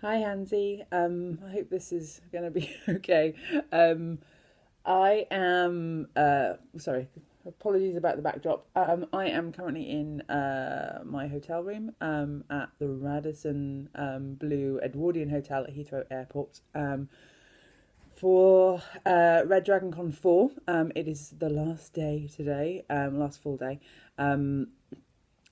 Hi, Hansi. I hope this is going to be okay. Um, I am, sorry, apologies about the backdrop. I am currently in my hotel room at the Radisson Blue Edwardian Hotel at Heathrow Airport for Red Dragon Con 4. It is the last day today, last full day. Um,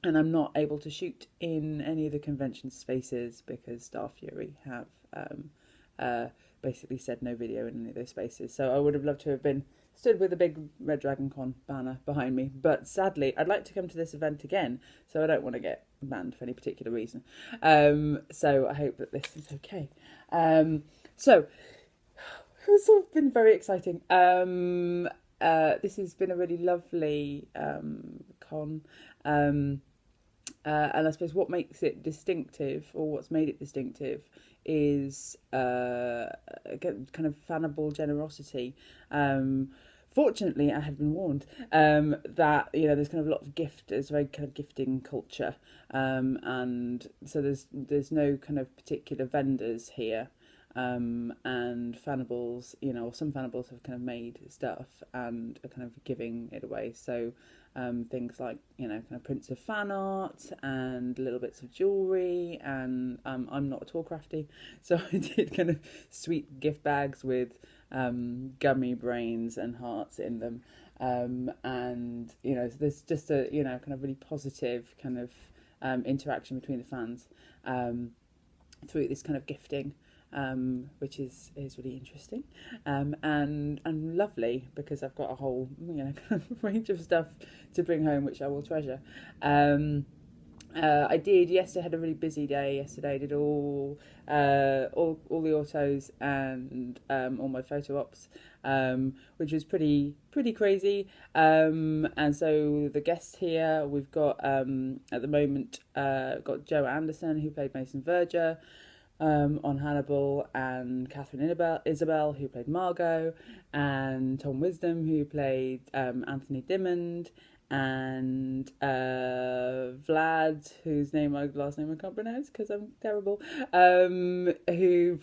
and I'm not able to shoot in any of the convention spaces because Star Fury have um, uh, basically said no video in any of those spaces. So I would have loved to have been stood with a big Red Dragon Con banner behind me, but sadly, I'd like to come to this event again, so I don't want to get banned for any particular reason. So I hope that this is okay. So it's all been very exciting. This has been a really lovely con. And I suppose what makes it distinctive, or what's made it distinctive, is kind of Fannibal generosity. Fortunately, I had been warned that there's kind of a lot of there's very kind of gifting culture, and so there's no kind of particular vendors here. And Fannibals, or some Fannibals have kind of made stuff and are kind of giving it away. So things like kind of prints of fan art and little bits of jewelry, and I'm not at all crafty, so I did kind of sweet gift bags with gummy brains and hearts in them, and so there's just a kind of really positive kind of interaction between the fans through this kind of gifting. Which is really interesting, and lovely because I've got a whole kind of range of stuff to bring home, which I will treasure. I did yesterday. Had a really busy day yesterday. I did all the autos and all my photo ops, which was pretty crazy. And so the guests here we've got at the moment got Joe Anderson, who played Mason Verger on Hannibal, and Catherine Isabel, who played Margot, and Tom Wisdom, who played Anthony Dimmond, and Vlad, whose last name I can't pronounce because I'm terrible, who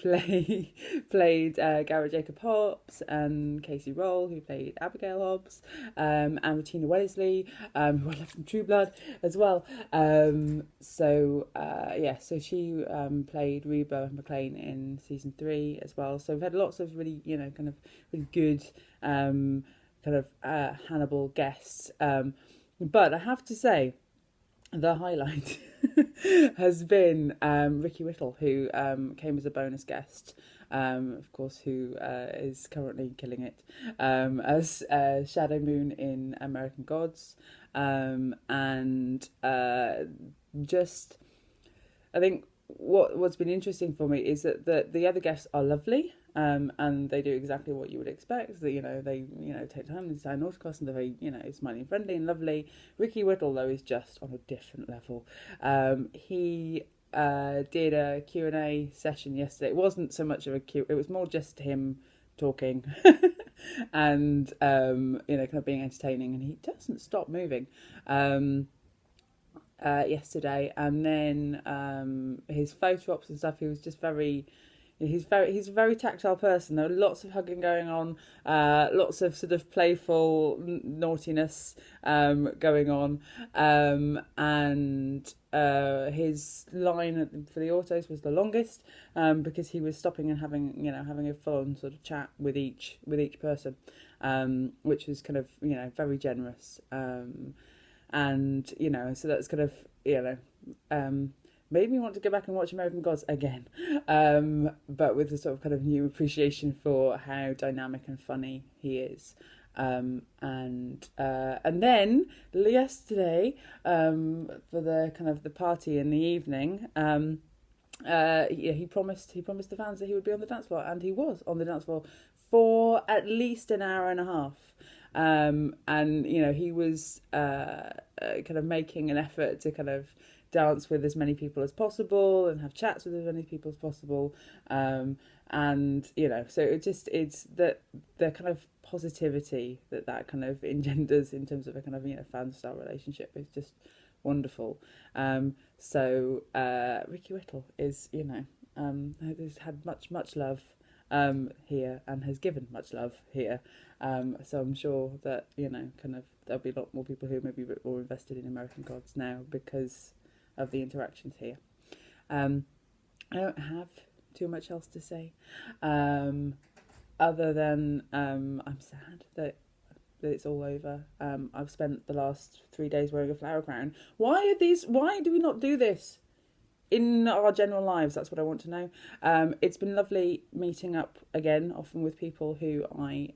played Garrett Jacob Hobbs, and Casey Roll, who played Abigail Hobbs, and Regina Wellesley, who I love from True Blood as well. So she played Reba McLean in season 3 as well. So we've had lots of really, kind of really good kind of Hannibal guests. But I have to say, the highlight has been Ricky Whittle, who came as a bonus guest, of course, who is currently killing it as Shadow Moon in American Gods. And just, I think what's been interesting for me is that the other guests are lovely, and they do exactly what you would expect. That they take time to design autocross, and they're very smiling, friendly, and lovely. Ricky Whittle though is just on a different level. He did a Q&A session yesterday. It wasn't so much of a Q. It was more just him talking and kind of being entertaining, and he doesn't stop moving. Yesterday, and then his photo ops and stuff, he was just he's a very tactile person. There were lots of hugging going on, lots of sort of playful naughtiness going on, and his line for the autos was the longest, because he was stopping and having a full on sort of chat with each person, which was kind of very generous. And so that's kind of made me want to go back and watch American Gods again, but with a sort of kind of new appreciation for how dynamic and funny he is. And then yesterday, for the kind of the party in the evening, he promised the fans that he would be on the dance floor, and he was on the dance floor for at least an hour and a half. And he was kind of making an effort to kind of dance with as many people as possible and have chats with as many people as possible, and so it's that the kind of positivity that kind of engenders in terms of a kind of fan style relationship is just wonderful. So Ricky Whittle is has had much love here and has given much love here. So I'm sure that, you know, kind of there'll be a lot more people who are maybe a bit more invested in American Gods now because of the interactions here. I don't have too much else to say, other than I'm sad that it's all over. I've spent the last 3 days wearing a flower crown. Why do we not do this in our general lives? That's what I want to know. It's been lovely meeting up again, often with people who I,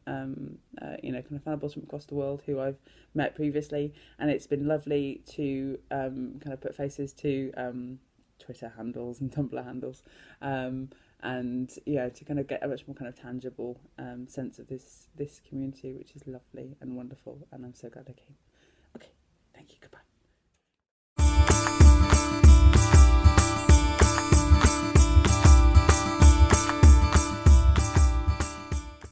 you know, kind of Fannibals from across the world who I've met previously, and it's been lovely to kind of put faces to Twitter handles and Tumblr handles, and yeah, to kind of get a much more kind of tangible sense of this community, which is lovely and wonderful, and I'm so glad I came.